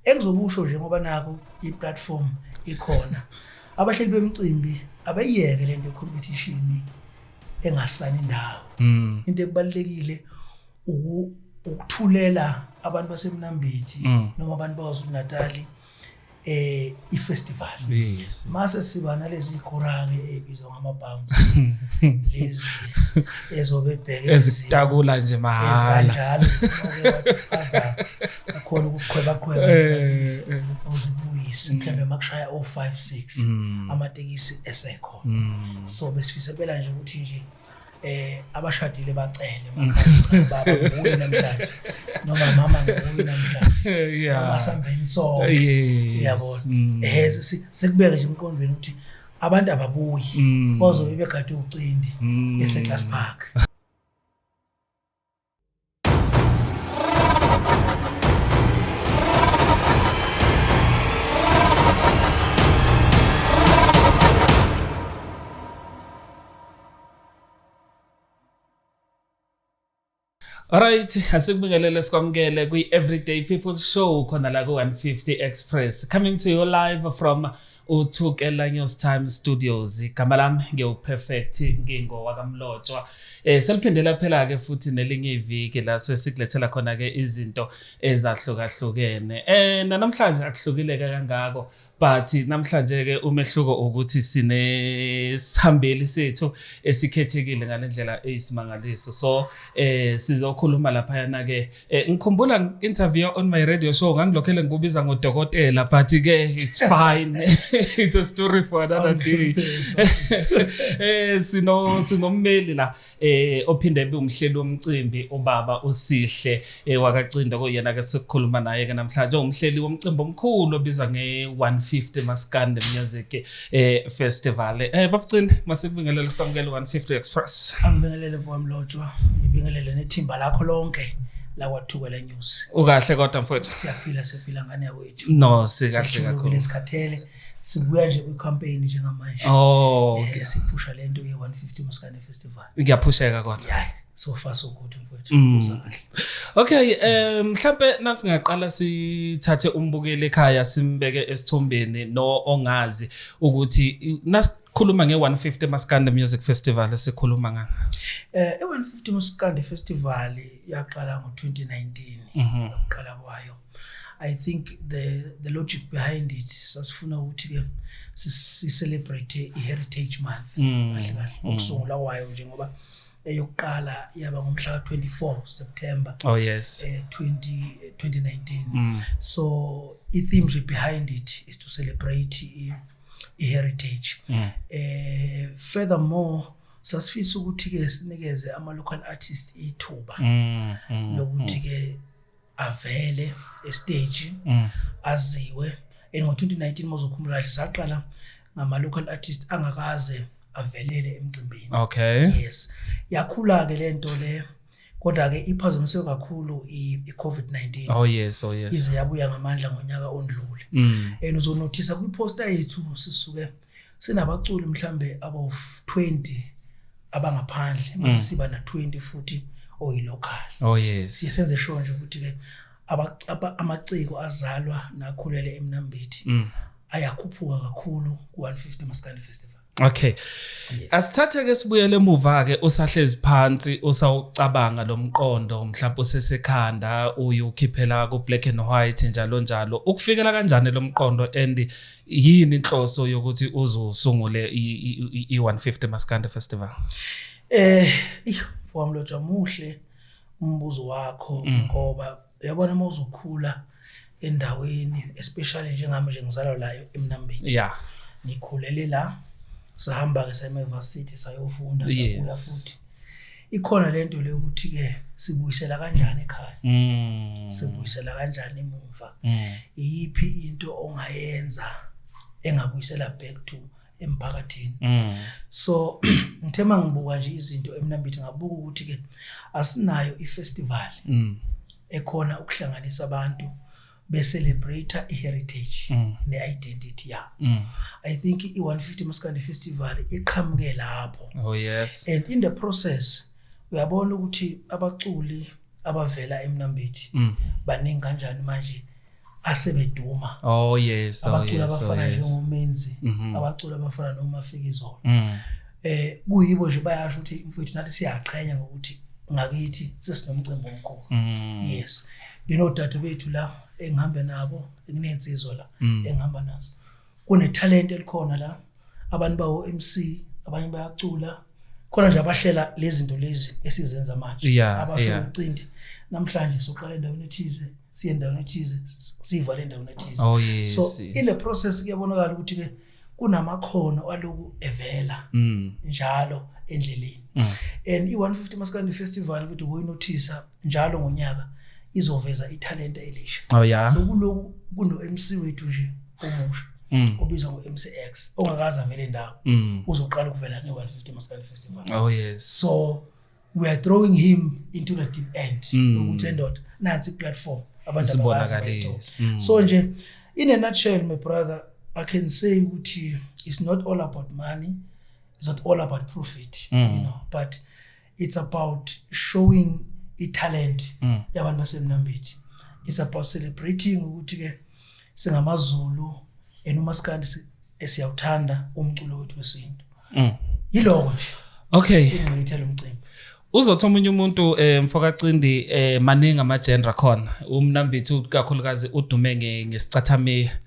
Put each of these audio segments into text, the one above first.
Engizokusho nje ngoba naku i-platform ikhona. Abahleli bemicimbi abayiyeke lento competition engasani indawo. Into ebalekile ukuthulela abantu baseMnambithi noma abantu baKwaZulu-Natal i-festival. Yes. Mase siba nalezi khorake ebizwa ngama-bounce lezi ezobe bheke ezitakula nje mahala kanjalo akhona ukuqhweba uzibuyise mhlawumbe makushaya 5-6 amatekisi esekho. So besifisa phela nje ukuthi nje abashadile bacele baba nguye namhlanje noma mama nguye namhlanje noma sambeni so yabona sekubeke nje emqondweni ukuthi abantu ababuyi bazobe begade ucindi eSeclass Park. Alright, asikubingelele sikwamukele kwi-Everyday People Show khona la ku-150 Express, coming to you live from uThukela News Time Studios. Igama lami ngiuPerfect ngingowakamlotshwa. Seliphindela phela ke futhi nelinye iviki la sikulethela khona ke izinto ezahlukahlukene. Namhlanje akuhlukile kangako, but namhlanje ke umehluko ukuthi sihambeli sethu esikhethekile ngalendlela eyisimangaliso. So sizokhuluma lapha yana ke ngikhumbula interview on my radio show ngangilokhele ngikubiza ngodokotela, but ke it's fine. It's a story for another day. Sinommeli la ophinde ebe umhleli womcimbi ubaba uSihle wakacinda kuyena ke sikukhuluma naye ke namhlanje umhleli womcimbi omkhulu obizwa nge150 Maskandi Music Festival. Babucini masikubingelele sikwamukele 150 Express. Angibingelele mfowamlotshwa, ngibingelele nethimba lakho lonke la kwaThukela News. Ukahle kodwa mfowethu? Siyaphila ngane yakwethu. No, sikahle kakhulu. Lesikhathele sibuya nje kwi-campaign njengamanje. Oh, okay. Siphusha lento ye150 Maskandi Festival. Ngiyaphusheka kodwa. Yeah, so far so good mfowethu. Okay, mhlambe nasingaqala sithathe umbukeli ekhaya simbeke esithombeni no ongazi ukuthi nasikhuluma nge150 Maskandi Music Festival esikhuluma ngani. I150 Maskandi Festival yaqala ngo2019 uqala kwayo. I think the logic behind it sasifuna ukuthi ke si celebrate i-Heritage Month ukusungula kwayo njengoba eyokuqala yaba ngomhla ka24 September. Oh yes. 2019. So the theme behind it is to celebrate i-heritage. Furthermore sasifisa ukuthi ke sinikeze ama local artists ithuba lokuthi ke avele stage aziwe. Ngo2019 mozokhumbula saqala ngama local artists angakaze avelele emcimbini. Okay. Yes. Yakhula ke lento le kodwa ke iphazamise kakhulu i-COVID-19. Oh yes. Ize yabuya ngamandla ngonyaka ondlule. Uzonotice kwi-poster yethu sisuke sinabaculi mhlambe aba 20 abangaphandle mase siba na 20 futhi oyilocal. Oh yes. Sisenze show nje ukuthi ke amaciko azalwa nakhulele eMnambithi ayakhuphuka kakhulu ku150 Maskandi Festival. Okay. Yes. Asithathe ke sibuyele emuva ke usahlezi phansi usawucabanga lomqondo mhlawumbe usesekhanda uyukhiphela ku black and white njalo ukufikela kanjani lomqondo and yini inhloso yokuthi uzosungule i150 Maskandi Festival? Mfowamlotshwa muhle umbuzo wakho ngoba uyabona mawuzokhula endaweni especially njengami nje ngizalwa la eMnambithi. Yeah. Nikhulele la sahamba ke eMuniversity sayofunda sabuya futhi. Ikhona lento le ukuthi ke sibuyisela kanjani ekhaya. Sibuyisela kanjani emuva. Iyiphi into ongayenza engabuyisela back to emphakathini. So ngithema ngibuka nje izinto eMnambithi ngabuka ukuthi ke asinayo ifestival ekhona ukuhlanganisa abantu be celebrate i-heritage ne-identity yabo. I think i150 Maskandi Festival iqhamuke lapho. Oh yes. And in the process uyabona ukuthi abaculi abavela eMnambithi baningi kanjani manje asebeduma oh yes abaculi abafana njengoMenzi abaculi abafana noMafikizolo kuyibo nje bayasho ukuthi mfowethu nathi siyaqhenya ngokuthi ngakithi sesinomcimbi omkhulu yes binodade bethu la engihambe nabo ekunensizwa la engihamba nazo kune talent elikhona la abantu bawo MC abanye bayacula khona nje abahlela lezi zinto lezi esizenza manje abafika ucindi namhlanje soqala endaweni ethize siye endaweni ethize sivale endaweni ethize oh yes so in the process kuyabonakala ukuthi ke kunamakhono aloku evela njalo endleleni and i150 Maskandi Festival ukuthi boyinotice njalo ngonyaka izoveza italent elisha oh yeah so kuloku kuno MC wethu nje omusha obizwa ngoMCX ongakaza vele ndawo uzoqala ukuvela nge150 Maskandi Festival oh yes so we are throwing him into the deep end ukuthi endoda nansi platform abantu abazakalisa so nje in a nutshell my brother I can say ukuthi it's not all about money it's not all about profit you know but it's about showing talent yabantu basemnambithi it's about celebrating ukuthi ke singamaZulu enoMaskandi esiyawuthanda umculo wethu wesintu yiloko nje okay ingqithela umcimbi uzothi omunye umuntu mfokacindi maningi ama genre khona umnambithi kakhulukazi udume ngesicathamia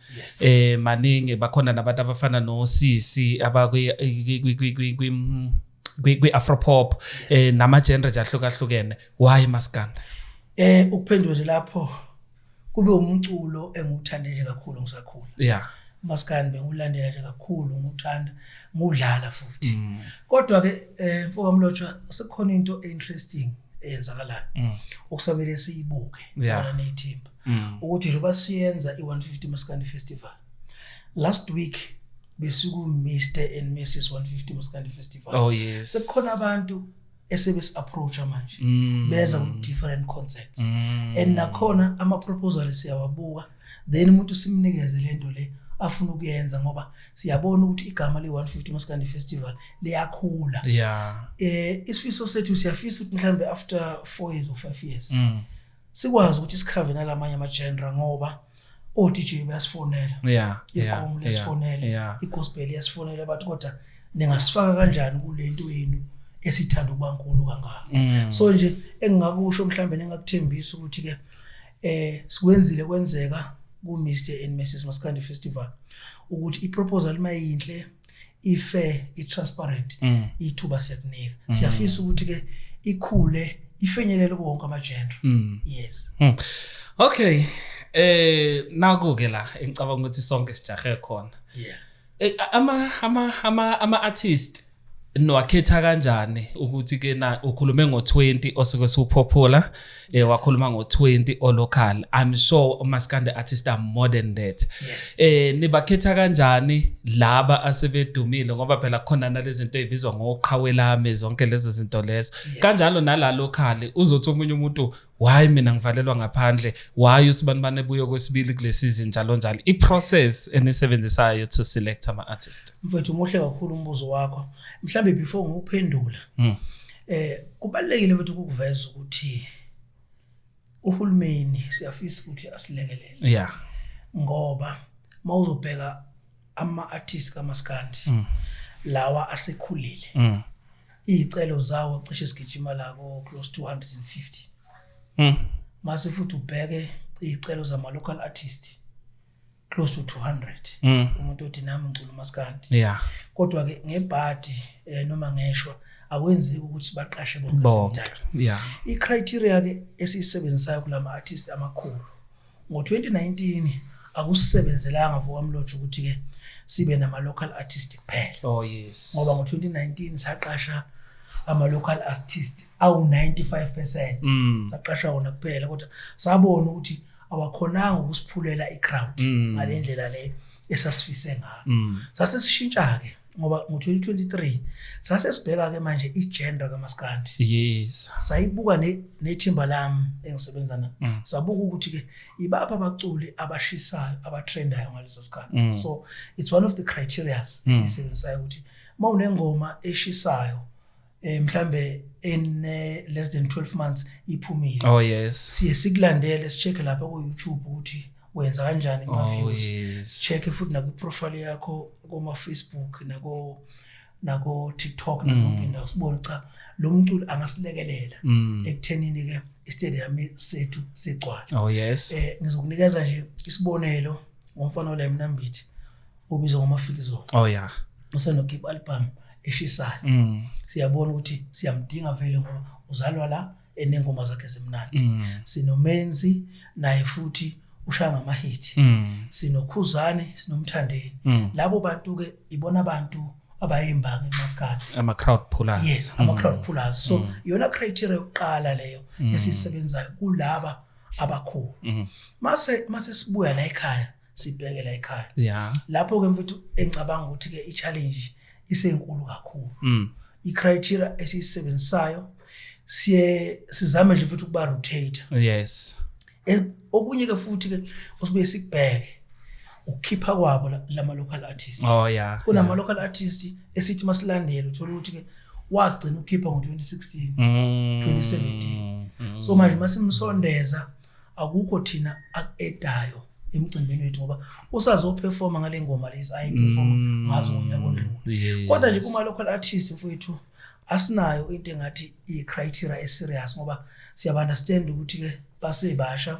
maningi bakhona nabantu abafana noSisi kwi Afropop nama genre nje ahlukahlukene why Maskandi ukuphendula nje lapho kube umculo engiwuthande nje kakhulu ngisakhula yeah Maskandi bengulandela nje kakhulu ngikuthanda ngudlala futhi kodwa ke mfoka Mlotshwa sekukhona into interesting eyenzakalayo okusabele siyibuke bona nethimba ukuthi nje basiyenza i150 Maskandi Festival last week besiku Mr and Mrs 150 Maskandi Festival oh yes sekukhona abantu esebes approach manje beza with different concepts and nakhona ama proposals siyawabuka then umuntu simnikeze lento le afuna ukuyenza ngoba siyabona ukuthi igama le150 Maskandi Festival liyakhula yeah isifiso sethu siyafisa ukuthi mhlambe after 4 years or 5 years sikwazi ukuthi sikhave nalamanye ama genre ngoba oDJ bayasifonela iqomo lesifonela igospel yasifonela bathi kodwa ningasifaka kanjani kulento yenu esithanda ukuba nkulu kangaka so nje engingakusho mhlambe ningakuthembisa ukuthi ke sikwenzile kwenzeka ku Mr and Mrs Maskandi Festival ukuthi iproposal mayinhle ifair itransparent ithuba siyakunika siyafisa ukuthi ke ikhule ifenyelele konke ama genre yes okay naku ke la engicabanga ukuthi sonke sijahe khona ama artist nowakhetha kanjani ukuthi ke na ukhulume ngo20 osuke supopular wakhuluma ngo20 o local I'm sure Maskandi artists are more than that nibakhetha kanjani laba asebedumile ngoba phela khona nalezi zinto ezibizwa ngoqhawelame zonke lezo zinto lezo kanjalo nala local uzothi omunye umuntu why mina ngivalelwa ngaphandle why usibani ebuyo kwesibili kule season njalo njalo iprocess enisebenzisayo to select ama artists mfethu muhle kakhulu umbuzo wakho mhlambe before nguphendula kubalekile ukuthi ukuveza ukuthi uhulumeni siyafisa ukuthi asilekelele ngoba mawuzobheka ama artists kaMaskandi lawa asekhulile izicelo zawo cishe sigijima la ko close to 250 mase futhi ubheke izicelo zama local artists close to 200 umuntu othi nami ngicula Maskandi kodwa ke ngebhadi noma ngeshwa akwenzi ukuthi baqashe bonke icriteria ke esisebenzisayo kulama artists amakhulu ngo2019 akusisebenzelanga Mfoka Mlotshwa ukuthi ke sibe nama local artists kuphela oh yes ngoba ngo2019 saqasha ama local artists awu 95% saqasha wona kuphela kodwa sabona ukuthi awakhonanga ukusiphulela icrowd ngalendlela le esasifise ngayo sase sishintsha ke ngoba ngo2023 sase sibheka ke manje igenre kaMaskandi yes sayibuka nethimba lami engisebenzana sabuka ukuthi ke ibapha abaculi abashisayo abatrendayo ngaleso sikhathi so it's one of the criteria esisebenzayo ukuthi mawunengoma eshisayo mhlambe in less than 12 months iphumile oh yes siye sikulandele sicheck lapha ku YouTube ukuthi wenza kanjani kuma-views. Yes. Check futhi naku-profile yakho kuma-Facebook nako TikTok nakonke indawo sibone cha lo mculo angasilekelela ekuthenini-ke istadium sethu sigcwale. Oh yes. Ngizokunikeza nje isibonelo ngomfana ola eMnambithi ubizwa ngoMafikizo. Oh yeah. Usenokhipha album eshisayo. Siyabona ukuthi siyamdinga vele ngoba uzalwa la enengoma zakhe zemnandi. Sinomenzi naye futhi ushaya ngama-hit. Sinokhuzane, sinomthandeni. Labo bantu ke ibona abantu abayimbangi eMaskandi. Ama-crowd pullers. Yes, ama-crowd pullers. So yona criteria yokuqala leyo esisebenzayo kulaba abakhulu. Mase sibuya la ekhaya, sibheke la ekhaya. Yeah. Lapho ke mfethu engicabanga ukuthi ke i-challenge isenkulu kakhulu. I-criteria esisebenzayo sizame nje futhi ukuba rotate. Yes. Okunye ke futhi ke osibuye sikubheke ukukhipha kwabo lama local artists. Oh yeah. Kunama local artists esithi masilandele uthola ukuthi ke wagcina ukukhipha ngo2016 2017. So manje masimsondeza akukho thina akuedayo emcimbini wethu ngoba usazoperforma ngale ngoma lezi ayiperforma ngazo ngonyaka odlule. Kodwa nje kuma local artists mfowethu asinayo into engathi i-criteria eserious ngoba siyabanderstand ukuthi ke basebasha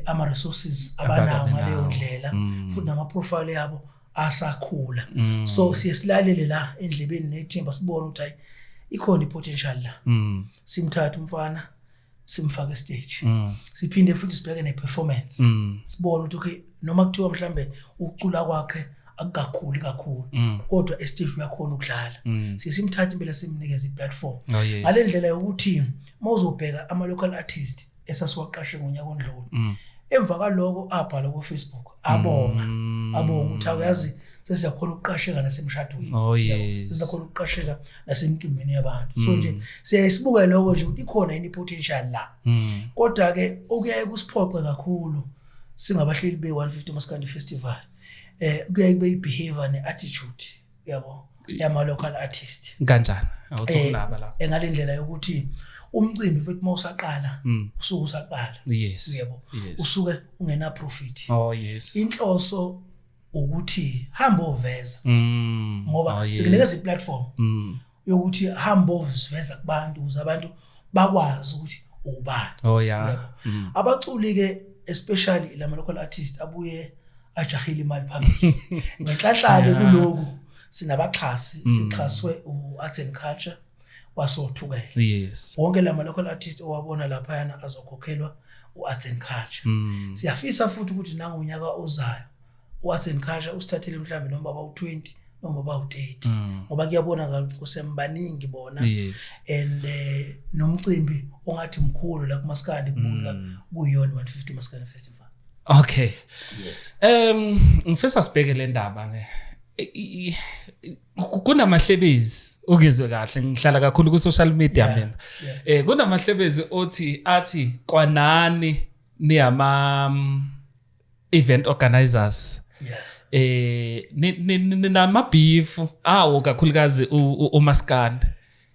ama resources abanawo ngaleyo ndlela futhi nama profile yabo asakhula. So siyesilalele la endlebeni nethimba sibone ukuthi ikhona i-potential la. Simthatha umfana simfaka stage. Siphinde futhi sibheke ne-performance. Sibone ukuthi okay noma kuthiwa mhlambe ukucula kwakhe akukakhulu kakhulu kodwa estage uyakhona ukudlala. Simthatha impela simnikeza i-platform. Ngale ndlela yokuthi mawuzobheka ama local artists esasiwaqashe ngonyaka ondlule. Emva kaloko abhala ku Facebook abonga ukuthi awuyazi sesiyakhona ukuqasheka nasemshadweni. Oh yes. Sesiyakhona ukuqasheka nasemcimbini yabantu. So nje siyasibuka lokho nje ukuthi ikhona ini potential la. Kodwa ke okuyaye kusiphoxe kakhulu singabahleli be150 Maskandi Festival. Kuyaye kube ibehavior neattitude yabo yama local artist. Kanjani? Awuthokulaba la. Engale ndlela yokuthi umcimbi futhi mawusaqala usuku usaqala. Yes. Yebo. Usuke ungena profit. Oh yes. Inhloso ukuthi hamba oveza. Ngoba sikunikeza i-platform yokuthi hamba oveza kubantu ukuze abantu bakwazi ukuthi ubani. Oh yeah. Abaculi ke especially lama local artists abuye ajahile imali phambili. Ngenhlahla ke kuloku sinabaxhasi sixhaswe u-Arts and Culture wasothukela. Yes. Wonke lama local artists owabona lapha yana azokhokhelwa u-Arts and Culture. Siyafisa futhi ukuthi nangonyaka ozayo u-Arts and Culture usithathele mhlambe noma ba-20 noma ba-30 ngoba kuyabona ukuthi kusembaningi bona. Yes. And nomcimbi ongathi mkhulu la kuMaskandi kubuka kuyona 150 Maskandi Festival. Okay. Yes. Ngifisa sibheke le ndaba ke. Kunamahlebezi ugezwe kahle ngihlala kakhulu ku social media mina. Kunamahlebezi athi kwanani niyama event organizers. Nina beef kakhulukazi uMaskandi.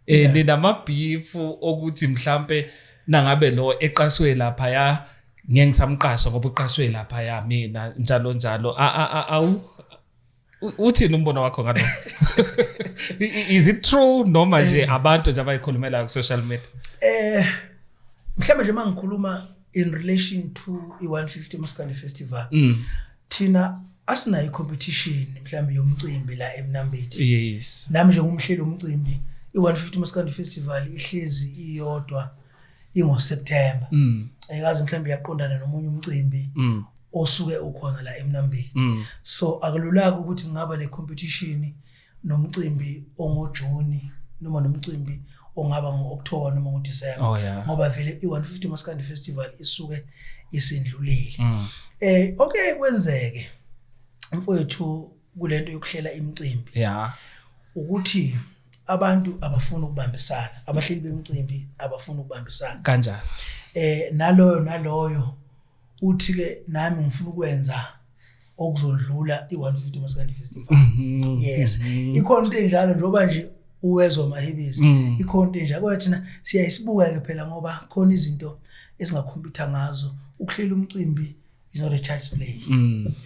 Nina beef ukuthi mhlambe nangabe lo eqashwe lapha ya ngeke ngisamqasha ngoba uqashwe lapha ya mina njalo uthini umbono wakho ngalo? Is it true noma nje abantu nje abayikhulumela ku social media? Mhlambe nje mangikhuluma in relation to i150 Maskandi Festival. Thina asinayo i-competition mhlambe yomcimbi la eMnambithi. Yes. Nami nje ngumhleli womcimbi i150 Maskandi Festival ihlezi iyodwa ingoSeptember. Ayikazi mhlambe yaqondana nomunye umcimbi osuke ukhona la eMnambithi. So akululaka ukuthi ngaba ne-competition nomcimbi ongoJuni noma nomcimbi ongaba ngoOctober noma ngoDecember. Oh yeah. Ngoba vele i150 Maskandi Festival isuke isendlulile. Okay kwenzeke mfowethu kulento yokuhlela imicimbi. Yeah. Ukuthi abantu abafuna ukubambisana, abahleli bemicimbi abafuna ukubambisana. Kanjani? Naloyo uthi ke nami ngifuna ukwenza okuzondlula i150 Maskandi Festival. Yes. Ikhona into enjalo njoba nje uwezwa mahebisi. Ikhona into enjalo kodwa thina siyayisibuka ke phela ngoba khona izinto esingakhompyutha ngazo ukuhlela umcimbi is not a child's play.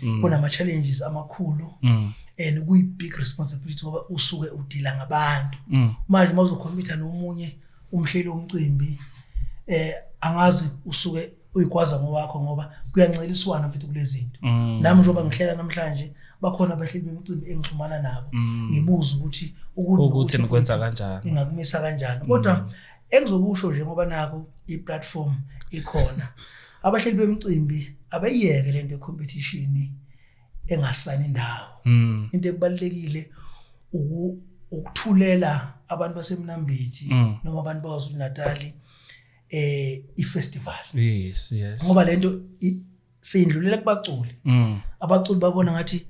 Kunama challenges amakhulu and kuyi big responsibility ngoba usuke udila ngabantu. Manje mawuzocommita nomunye umhleli womcimbi angazi usuke uyikwaza ngowakho ngoba kuyanceliswana mfethu kulezinto. Nami njengoba ngihlela namhlanje bakhona abahleli bemicimbi engixhumana nabo ngibuza ukuthi nikwenza kanjani ngingakumisa kanjani kodwa engizokusho nje ngoba nako i-platform ikhona abahleli bemicimbi abayiyeke lento competition engasani indawo into ebalekile ukuthulela abantu baseMnambithi noma abantu baKwaZulu Natal i-festival. Yes. Ngoba lento sindlulela kubaculi. Abaculi babona ngathi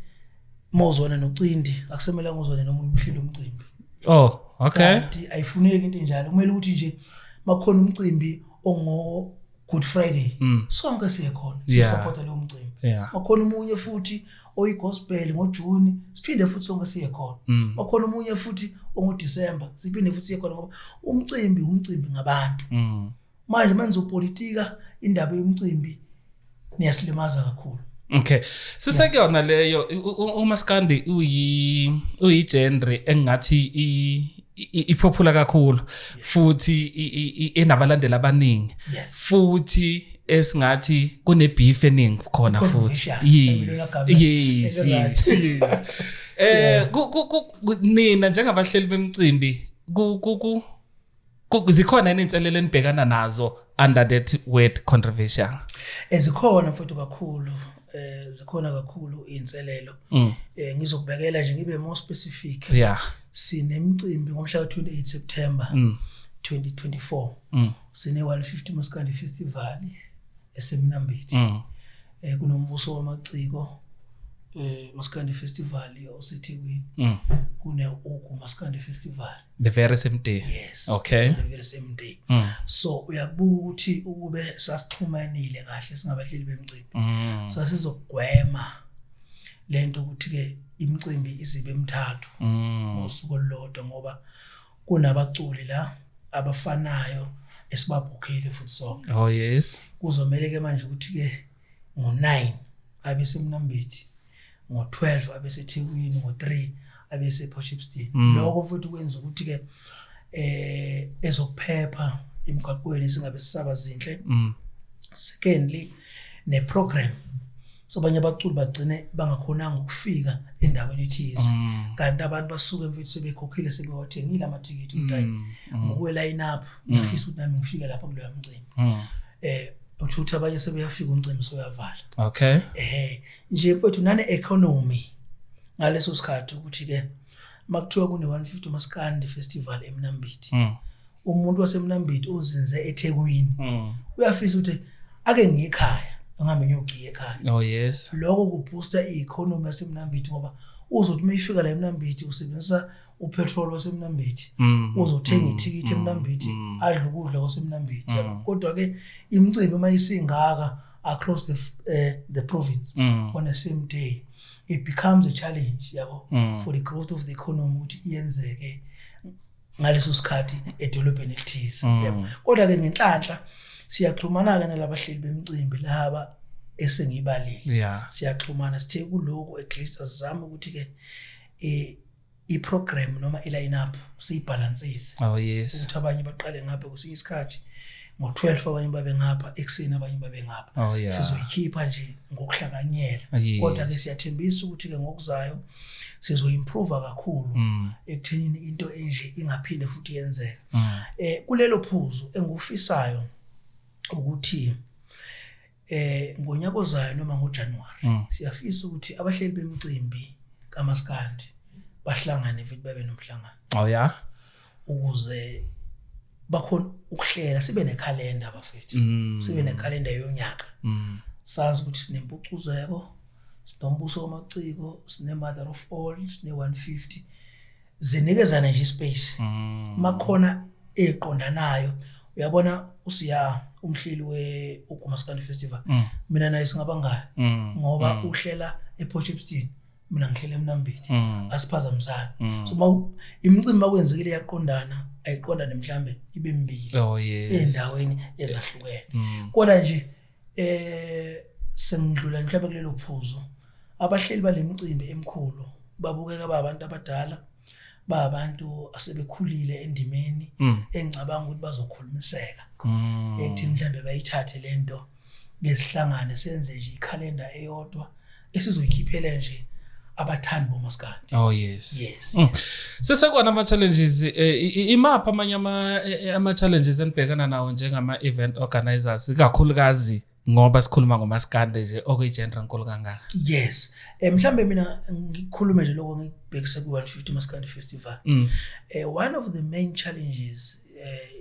mawuzona noCindi akusemela ngozona noma umhlelo womcimbi. Oh, okay. Kanti ayifuneki into enjalo. Kumele ukuthi nje makhona umcimbi ongo Good Friday. Sonke siye khona. Sisupporta lo mcimbi. Makhona umunye futhi oyigospel ngoJune siphinde futhi sonke siye khona. Makhona umunye futhi ongoDecember siphinde futhi siye khona ngoba umcimbi ngabantu. Manje manzo politika indaba yomcimbi niyasilimaza kakhulu. Okay. Sisekuyona leyo uMaskandi uyi genre engathi ipopular kakhulu futhi enabalandeli abaningi futhi esingathi kune beef eningi khona futhi. Yes. Nina njengabahleli bemcimbi zikhona ininselelo enibhekana nazo under that word controversial? Zikhona futhi kakhulu. Zikhona kakhulu inselelo. Ngizokubekela nje ngibe more specific. Sinemicimbi ngomhla ka-28 September 2024. Sine 150 Maskandi Festival eseMnambithi. Kunombuso wamaciko Maskandi Festival oseThekwini. Kune Ugu Maskandi Festival. The very same day. Yes. Okay. The very same day. So uyabuka ukuthi ukube sasixhumanile kahle singabahleli bemicimbi. Sasizogwema lento ukuthi ke imicimbi izibe emithathu ngosuku olulodwa ngoba kunabaculi la abafanayo esibabhukhile futhi sonke. Oh yes. Kuzomela ke manje ukuthi ke ngo9 abeseMnambithi, ngo12 abeseThekwini, ngo3 abesePortshepstone. Lokho futhi kwenza ukuthi ke ezokuphepha emgaqweni singabe sisaba zinhle. Secondly, ne program so abanye abaculi bagcine bangakhonanga ukufika endaweni ethize kanti abantu basuke mfethu sebekhokhile sebewathengile amatikiti ukuthi ngokwe line up ngifisa ukuthi nami ngifike lapha kuloya mcimbi. Ukuthi abanye sebeyafika umcimbi soyavala. Okay. Nje mfethu nane economy ngaleso sikhathi ukuthi ke makuthiwa kune 150 Maskandi Festival eMnambithi. Umuntu waseMnambithi ozinze eThekwini uyafisa ukuthi ake ngiyikhaya ngihambe ngiyogiya ekhaya. Oh yes. Lokho kubooster i-economy yaseMnambithi ngoba uzothi mayifika la eMnambithi usebenzisa upetrol waseMnambithi uzothenga itikiti eMnambithi adla ukudla kwaseMnambithi. Kodwa ke imicimbi mayisingaka across the province on the same day it becomes a challenge yabo for the growth of the economy ukuthi iyenzeke ngaleso sikhathi edolobheni elithize. Kodwa ke ngenhlanhla siyaxhumana ke nalabahleli bemicimbi laba esengibalile. Siyaxhumana sithe kuloko at least azame ukuthi ke i-program noma i-line up siyibalances. Oh yes. Ukuthi abanye baqale ngapha kusinye isikhathi ngo12 abanye babe ngapha ekseni abanye babe ngapha. Sizoyikhipha nje ngokuhlanganyela. Kodwa ke siyathembisa ukuthi ke ngokuzayo sizoimprove kakhulu ekuthenini into enje ingaphinde futhi yenzeke. Kulelo phuzu engufisayo ukuthi ngonyaka ozayo noma ngoJanuary siyafisa ukuthi abahleli bemicimbi kaMaskandi bahlangane futhi babe nomhlangano. Oh yeah. Ukuze bakhona ukuhlela sibe nekhalenda bafethu. Sibe nekhalenda yonyaka. Sazi ukuthi sinempucuzeko, sinombuso wamaciko, sine Mother of All, sine 150. Zinikezana nje space. Makhona eqondanayo. Uyabona usiya umhleli we Maskandi Festival. Mina naye singabangayo ngoba uhlela ePortshepstone mina ngihlela eMnambithi. Asiphazamisana. So imicimbi makwenzekile yaqondana ayiqondane mhlambe ibe mbili. Oh yes. Endaweni ezahlukene. Kodwa nje sengidlula mhlawumbe kulelo phuzu abahleli balemicimbi emikhulu babukeka abantu abadala abantu asebekhulile endimeni engicabanga ukuthi bazokhulumiseka ekuthini mhlawumbe bayithathe lento ngesihlangane senze nje ikhalenda eyodwa esizoyikhiphela nje abathandi bomaskandi. Oh yes. Sesekwana ama challenges imapha amanye ama challenges enibhekana nawo njengama event organizers ikakhulukazi ngoba sikhuluma ngomaskandi nje okuyigender enkulu kangaka. Yes. Mhlambe mina ngikhulume nje lokho ngibhekise ku 150 Maskandi Festival. One of the main challenges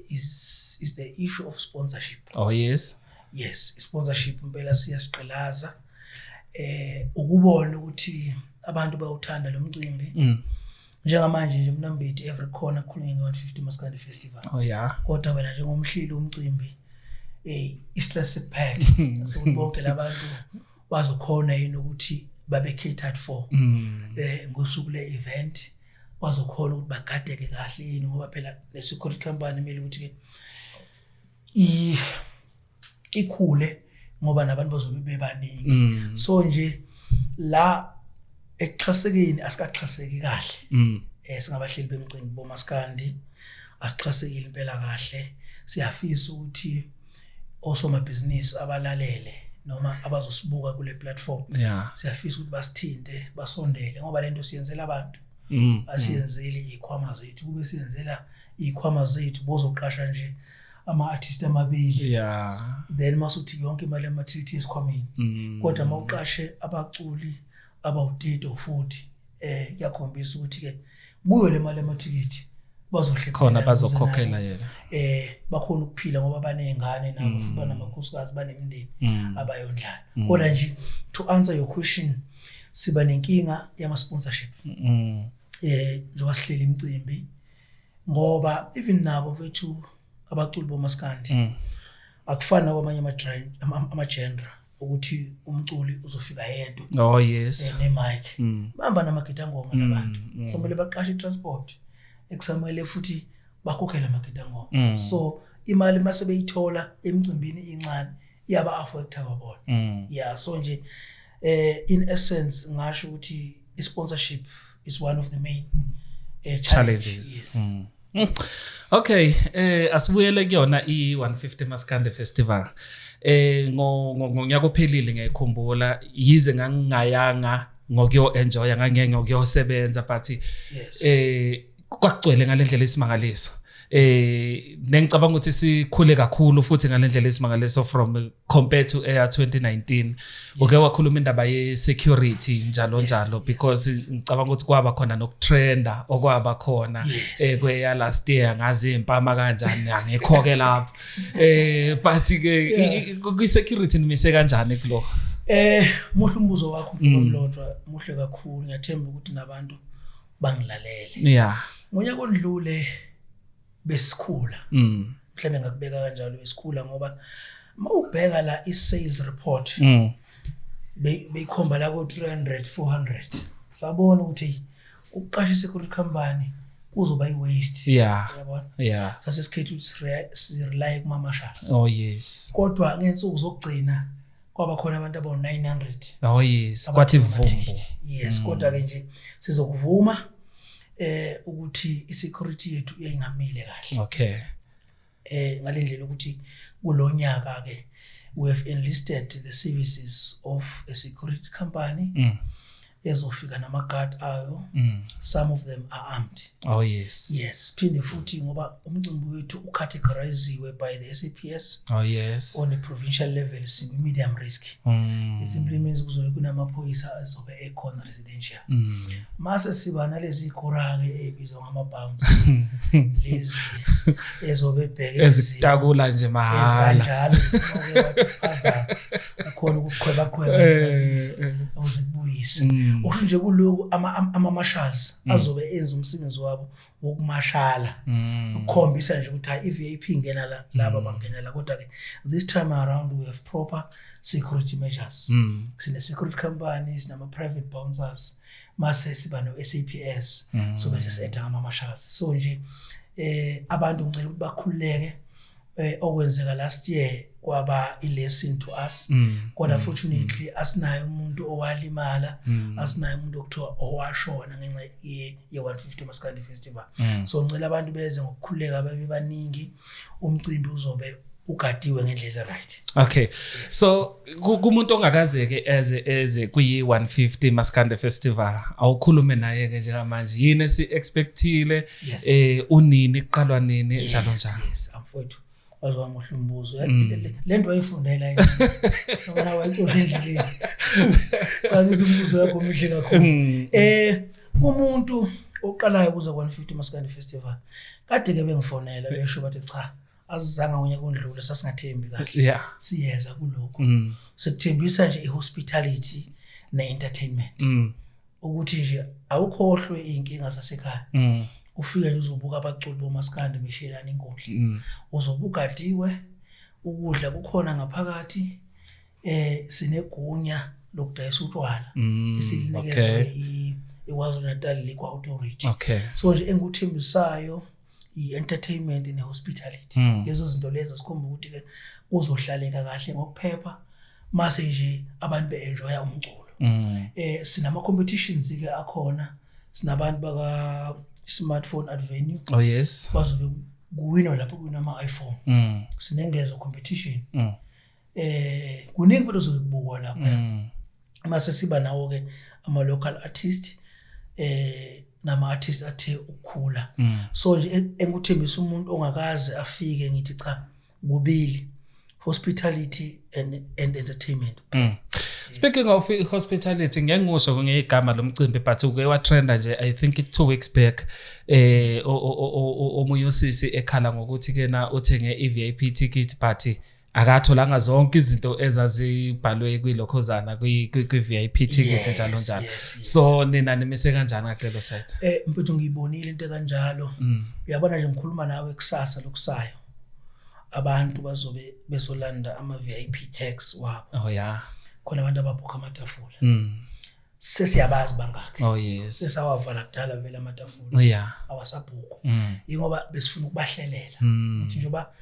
is the issue of sponsorship. Oh yes. Yes, sponsorship impela siyasiqhelaza ukubona ukuthi abantu bayuthanda lo mcimbi njengamanje nje Mnambithi every corner khulunywa nge 150 Maskandi Festival. Oh yeah. Kodwa wena njengomhleli umcimbi i-stress ipacked so bonke labantu bazokhona yini ukuthi babe catered for ngosuku le event bazokhona ukuthi bagadeke kahle yini ngoba phela le security company kumele ukuthi ke ikhule ngoba nabantu bazobe bebaningi so nje la ekuxhasekeni asikaxhaseki kahle singabahleli bemicimbi bomaskandi asixhasekile impela kahle siyafisa ukuthi osomabhizinisi abalalele noma abazosibuka kule platform siyafisa ukuthi basithinte basondele ngoba lento siyenzela abantu asiyenzeli ikhwama zethu kube siyenzela ikhwama zethu bozoqasha nje ama-artist amabili then masuthi yonke imali yama-ticket esikhwameni kodwa mawuqashe abaculi abawu-30 or 40 kuyakhombisa ukuthi ke kuyo le mali yama-ticket bazohle khona bazokhokhela yena bakhona ukuphila ngoba banezingane nabo futhi banamakhosikazi banemindeni abayondlayo kodwa nje to answer your question siba nenkinga yama sponsorship njengoba sihleli imicimbi ngoba even nabo vethu abaculi bomaskandi akufani nakwamanye ama-genre ukuthi umculi uzofika yedwa oh yes ne-mic bamba namagitangoma nabantu somele baqashe i-transport ekusamele futhi bakhokhela amagitangoma so imali mase beyithola emcimbini incane iyaba affect ababona so nje in essence ngasho ukuthi i-sponsorship is one of the main challenges. Okay, asibuyele kuyona i150 Maskandi Festival. Ngonyaka ophelile ngiyakhumbula yize ngangingayanga ngokuyo enjoy ngangeke ngokuyosebenza but kwakugcwele ngalendlela isimangaliso. Ngicabanga ukuthi sikhule kakhulu futhi ngalendlela isimangaliso from compared to year 2019 uke wakhuluma indaba ye security njalo because ngicabanga ukuthi kwaba khona nokutrenda okwaba khona kweya last year ngazi impama kanjani angikhoke lapho but ke ku security nimise kanjani kulo muhle umbuzo wakho mfowethu muhle kakhulu ngiyathemba ukuthi nabantu bangilalele ngonyaka odlule besikhula mhlawumbe ngakubeka kanjalo besikhula ngoba mawubheka la i-sales report beyikhomba la ku 300 400 sabona ukuthi ukuqasha security company kuzoba i-waste yabona sasesikhethe ukuthi sirely kuma marshals oh yes kodwa ngensuku zokugcina kwaba khona abantu aba 900 oh yes kwathi vumbo yes kodwa ke nje sizokuvuma ukuthi i-security yethu iyayingamile kahle okay ngalendlela ukuthi kulonyaka ke we have enlisted the services of a security company ezofika nama-guard ayo some of them are armed oh yes siphinde futhi ngoba umcimbi wethu ucategoriziwe by the SAPS oh yes on a provincial level medium risk it simply means kuzobe kunamaphoyisa azobe ekhona residential mase siba nalezi ikhora-ke ebizwa ngama-bounds lezi ezobe bheke ezitakula nje mahala akhona ukuqhweba uzibuyisa usho nje kuloko ama-marshals azobe enza umsebenzi wabo wokumashala ukukhombisa nje ukuthi hayi i-VIP ingena laba bangena la kodwa ke this time around we have proper security measures sine security companies nama private bouncers mase siba no SAPS so bese setha ama-marshals so nje abantu ngicela ukuthi bakhululeke okwenzeka last year kwaba i-lesson to us. Kodwa fortunately asinayo umuntu owalimala, asinayo umuntu okuthiwa owashona ngenxa ye-150 Maskandi Festival. So ngicela abantu beze ngokukhuleka babe baningi, umcimbi uzobe ugadiwe ngendlela right. Okay. So kumuntu ongakazeke eze kuyi-150 Maskandi Festival awukhulume naye ke njengamanje yini esi-expectile unini iqalwa nini njalo njalo. Yes, amfowethu wazwa ngohlumbuzo lento wayifundela yini noma wayicosha endleleni kanti umbuzo yakho omuhle kakhulu. Umuntu oqalayo kuza ku-150 Maskandi Festival kade ke bengifonela besho bathi cha azizanga unyaka ondlule sasingathembi kahle siyeza kuloko sekuthembisa nje i-hospitality ne-entertainment ukuthi nje awukhohlwe inkinga zasekhaya ufika nje uzobuka abaculi bomaskandi beshelana inkundla uzobugadiwe ukudla kukhona ngaphakathi sinegunya lokudayisa utshwala esilinekezwe iKwaZulu-Natal Liquor Authority. So nje engikuthembisayo i-entertainment ne-hospitality lezo zinto lezo sikhomba ukuthi ke uzohlaleka kahle ngokuphepha mase nje abantu be-enjoya umculo. Sinama competitions ke akhona, sinabantu baka Smartphone Avenue bazobe kuwina lapho kunama-iPhone sinengezo competition kuningi futhi uzokubukwa lapho mase siba nawo ke ama-local artist nama-artist athe ukukhula. So nje engikuthembisa umuntu ongakaze afike ngithi cha kubili hospitality and entertainment. Speaking of hospitality ngiyangisho ngegama lomcimbi but uke wa trenda nje I think 2 weeks back omunye usisi ekhala ngokuthi kena uthenge i-VIP ticket but akatholanga zonke izinto ezazibhalwe kwilokhozana kwi-VIP ticket njalo njalo. So nina nimise kanjani ngakelo site? Mfethu ngiyibonile into kanjalo. Uyabona nje ngikhuluma nawe kusasa lokusayo abantu bazobe bezolanda ama-VIP tax wabo. Khona abantu ababhuka amatafula. Sesiyabazi bangakhe. Sesawavala kudala vele amatafula. Awasabhukwa. Ingoba besifuna ukubahlelela. Uthi njoba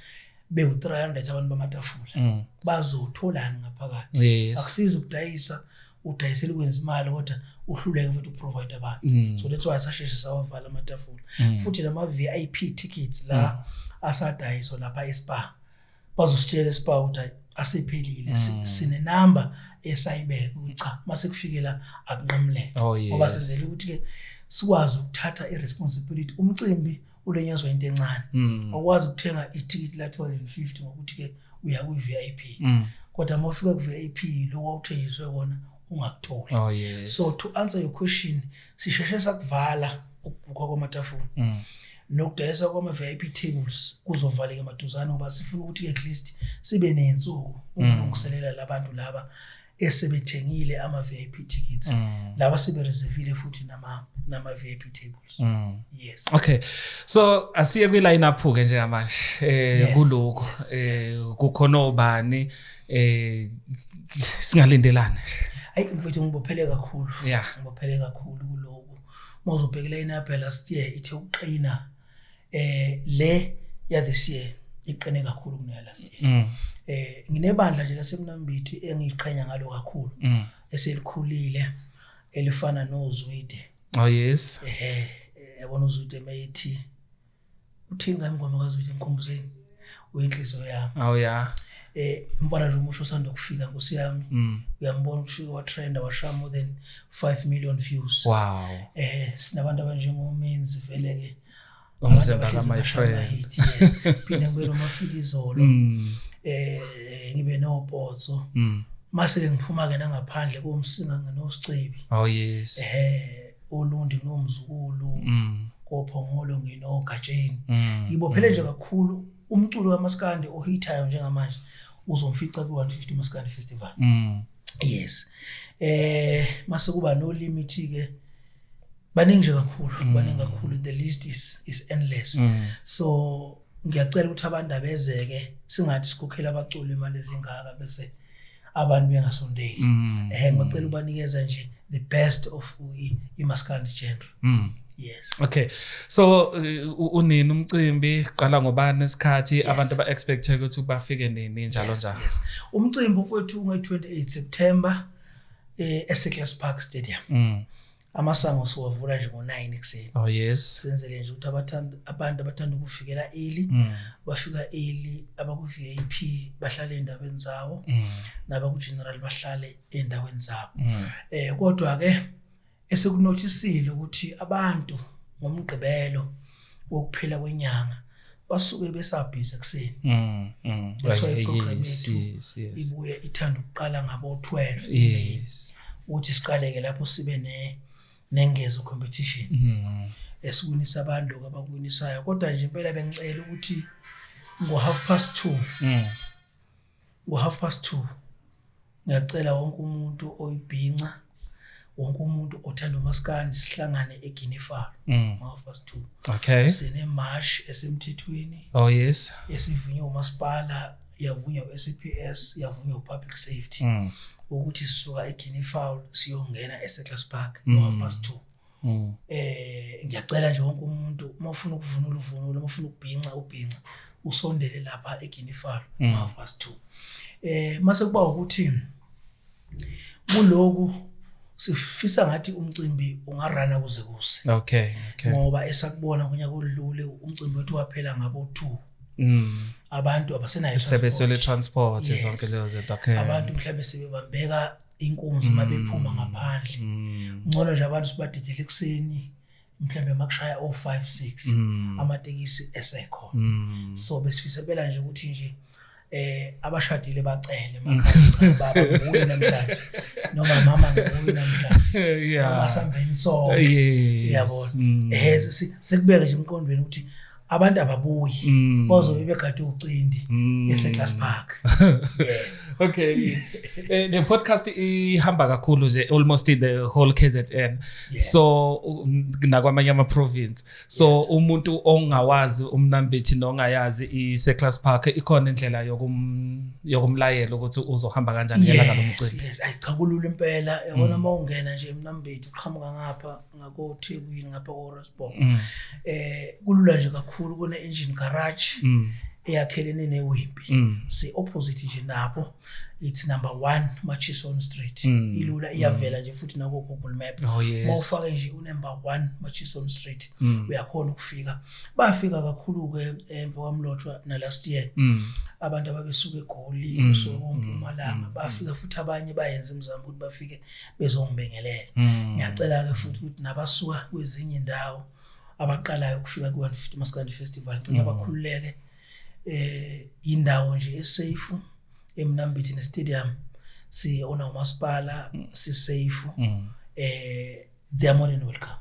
be-300 abantu bamatafula bazotholana ngaphakathi. Akusiza ukudayisa udayisela ukwenza imali kodwa uhluleke futhi ukuprovide abantu. So that's why sasheshe sawavala amatafula. Futhi nama-VIP tickets la asadayiswa lapha eSpa bazositshela eSpa ukuthi asephelile sine number esayibeka ukuthi cha mase kufikela akunqamleke ngoba senzele ukuthi ke sikwazi ukuthatha iresponsibility. Umcimbi ulenyazwa into encane awukwazi ukuthenga i-ticket la 250 ngokuthi ke uya ku-VIP kodwa mawufika ku-VIP lo wawuthenjiswe wona ungakutholi. So to answer your question sisheshe sakuvala ukubukwa kwamatafula nokudayisa kwama-VIP tables kuzovaleka maduzane ngoba sifuna ukuthi at least sibe nensuku ukulungiselela labantu laba esebethengile ama-VIP tickets laba sebereservile futhi nama-VIP tables. Okay, so asiye kwi-line-up ke njengamanje kuloko kukhona obani singalindelana nje. Hayi mfethu ngibophele kakhulu kuloko mawuzobheka i-line-up last year ithe ukuqina le ya this year iqine kakhulu kuneya last year. Nginebandla nje laseMnambithi engiyiqhenya ngalo kakhulu eselikhulile elifana noZwide. Yabona uZwide mayithi uthinga ingoma kaZwide ngikhumbuzeni uyinhliziyo yami. Mfana nje umusho usanda kufika nkosiyami uyambona ukufika watrenda washaya more than 5 million views. Sinabantu abanjengoMenzi vele ke umzemba ka my friend. Phinde ngibe nomafika izolo ngibe noPotso mase ngiphuma ke nangaphandle komsinga ngenosicebi. Ulundi nomzukulu kophongolo nginogatsheni ngibophele nje kakhulu umculo kaMaskandi ohitayo njengamanje uzomfica ku-150 Maskandi Festival. Mase kuba no limit ke baningi nje kakhulu the list is endless. So ngiyacela ukuthi abantu abezeke singathi sikhokhela abaculi imali ezingaka bese abantu bengasondeli. Ngicela ubanikeza nje the best of iMaskandi genre. Yes. Okay. So unini umcimbi qala ngobani isikhathi abantu ba expect ukuthi bafike nini njalo njalo. Yes. Umcimbi mfowethu nge-28 September eSecklers Park Stadium. Amasango siwavula nje ngo-9 ekseni. Oh yes. Senzele nje ukuthi abantu abathanda ukufikela early bafika early, abaku-VIP bahlale endaweni zawo nabaku-general bahlale endaweni zabo. Kodwa ke esekunotisile ukuthi abantu ngomgqibelo wokuphela kwenyanga basuke besabhizi ekseni. That's why iprogram yethu ibuye ithanda ukuqala ngabo-12. Yes. Ukuthi siqaleke lapho sibe nengezo competition. Esiwinisa abantu abakuwinisayo, kodwa nje impela bengicela ukuthi ngo-2:30 ngo-2:30 ngiyacela wonke umuntu oyibhinca, wonke umuntu othanda umaskandi sihlangane eGuinea-Fowl ngo-2:30. Okay. Sine-march esemthethweni. Oh yes. Esivunywa umasipala, yavunywa u-SAPS, yavunywa u-Public Safety. Ukuthi sisuka eGuinea-Fowl siyongena eSecklers Park ngo-2:30. Ngiyacela nje wonke umuntu mawufuna ukuvunula uvunule, mawufuna ukubhinca ubhinca, usondele lapha eGuinea-Fowl ngo-2:30. Mase kuba ukuthi kuloku sifisa ngathi umcimbi ungarana kuze kuse. Okay. Ngoba esakubona kunyaka odlule umcimbi wethu waphela ngabo-2. Abantu abasenayo sebesele transport zonke lezo zinto. Okay. Abantu mhlawumbe sebebambeka inkunzi mabephuma ngaphandle. Ngcono nje abantu sibadidile ekseni mhlawumbe makushaya 5-6 amatekisi esekho. So besifisa phela nje ukuthi nje abashadile bacele makhaya baba nguye namhlanje noma mama nguye namhlanje. Noma sambeni so. Yabona. Sekubeke nje emqondweni ukuthi abantu ababuyi bazobe begade ucindi eSecklers Park. Okay. The podcast ihamba kakhulu nje almost the whole KZN. So nakwamanye ama province. So umuntu ongawazi umnambithi nongayazi iSecklers Park ikhona indlela yokumlayela ukuthi uzohamba kanjani ngelanga lomcimbi. Yes, ayichakulula impela. Yabona mawungena nje emnambithi uqhamuka ngapha ngakoThekwini ngapha koRasbok. Kulula nje kakhulu kune engine garage. Eyakhelene neWimpi. Si opposite nje napho. It's number 1 Murchison Street. Ilula iyavela nje futhi na ku Google Map. Mawufaka nje number 1 Murchison Street uyakhona ukufika. Bafika kakhulu ke emva kwamlotshwa na last year. Abantu ababesuka eGoli besokuMpumalanga bafika futhi abanye bayenza imizamo ukuthi bafike bezongibingelela. Ngiyacela ke futhi ukuthi nabasuka kwezinye indawo abaqalayo ukufika ku150 Maskandi Festival ngicela bakhululeke. Indawo nje esafe eMnambithi neStadium siona umasipala sisafe. They are more than welcome.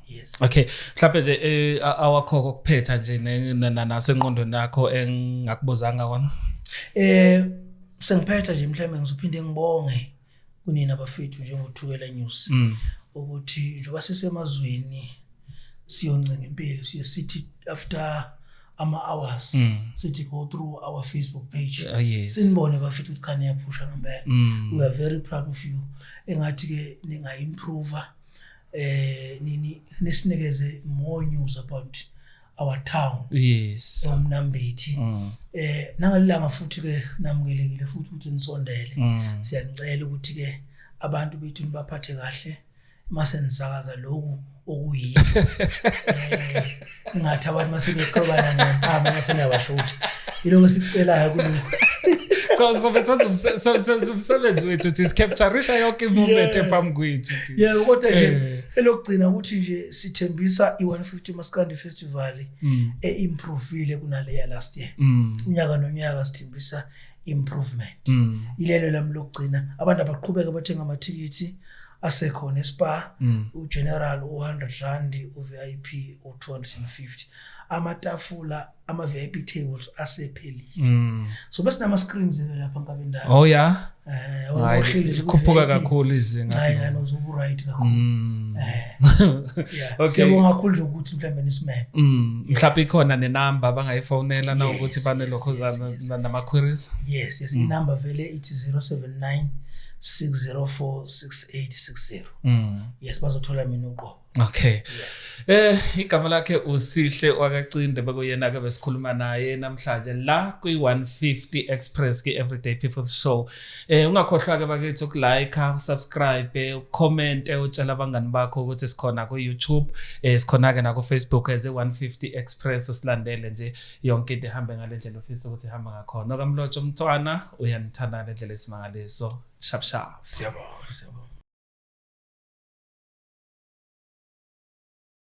Yes. Okay. Mhlawumbe nje awakho kokuphetha nje nasenqondweni yakho engakubuzanga kona. Sengiphetha nje mhlawumbe ngizophinde ngibonge kunina abafethu njengothukela news ukuthi njengoba sisemazweni siyoncenga impilo sithi after ama-hours sithi go through our Facebook page. Sinibone bafethu ukuthi khani yaphusha ngempela. We are very proud of you. Engathi ke ninga-improve nisinikeze more news about our town. Yes. Umnambithi. Nangalilanga futhi ke namukelekile futhi ukuthi nisondele. Siyanicela ukuthi ke abantu bethu nibaphathe kahle mase nisakaza lokhu okuyini. Ngathi abantu masebeqobana ngempama masenabashuthi. Yiloko sicelayo kuloko. So umsebenzi wethu uthi captureisha yonke imoment ephambi kwethu. Yeah, kodwa nje elokugcina ukuthi nje sithembisa i150 Maskandi Festival eimproveile kunaleya last year. Unyaka nonyaka sithembisa improvement. Ilelo lami lokugcina abantu abaqhubeka bathenga amathikithi asekhona eSpa, uGeneral u100 uVIP u250. Amatafula ama-VIP tables asephelile. So bese nama screens lapha ngabendawo. Oh yeah. Kukhuphuka kakhulu izinga. Hayi nganozubu right kakhulu. Yeah. Siyabonga kakhulu ukuthi mhlambe nisimeme. Mhlawumbe ikhona nenumber bangayifonela na ukuthi banelokho nama queries. Yes, inumber vele ithi 079 604 6860. Yes, bazothola mina uqobo. Okay. Igama lakhe uSihle wakacinde bekuyena ke besikhuluma naye namhlanje la kwi150 Express ki Everyday People's Show. Ungakhohlwa ke bakithi ukulike, subscribe, ucomment, utshela abangani bakho ukuthi sikhona ku YouTube, sikhona ke na ku Facebook as 150 Express usilandele nje yonke into ihambe ngalendlela ofisa ukuthi ihamba ngakhona. Okamlotsho Mthwana uyanithanda ngendlela esimangaliso. Sharp. Siyabonga.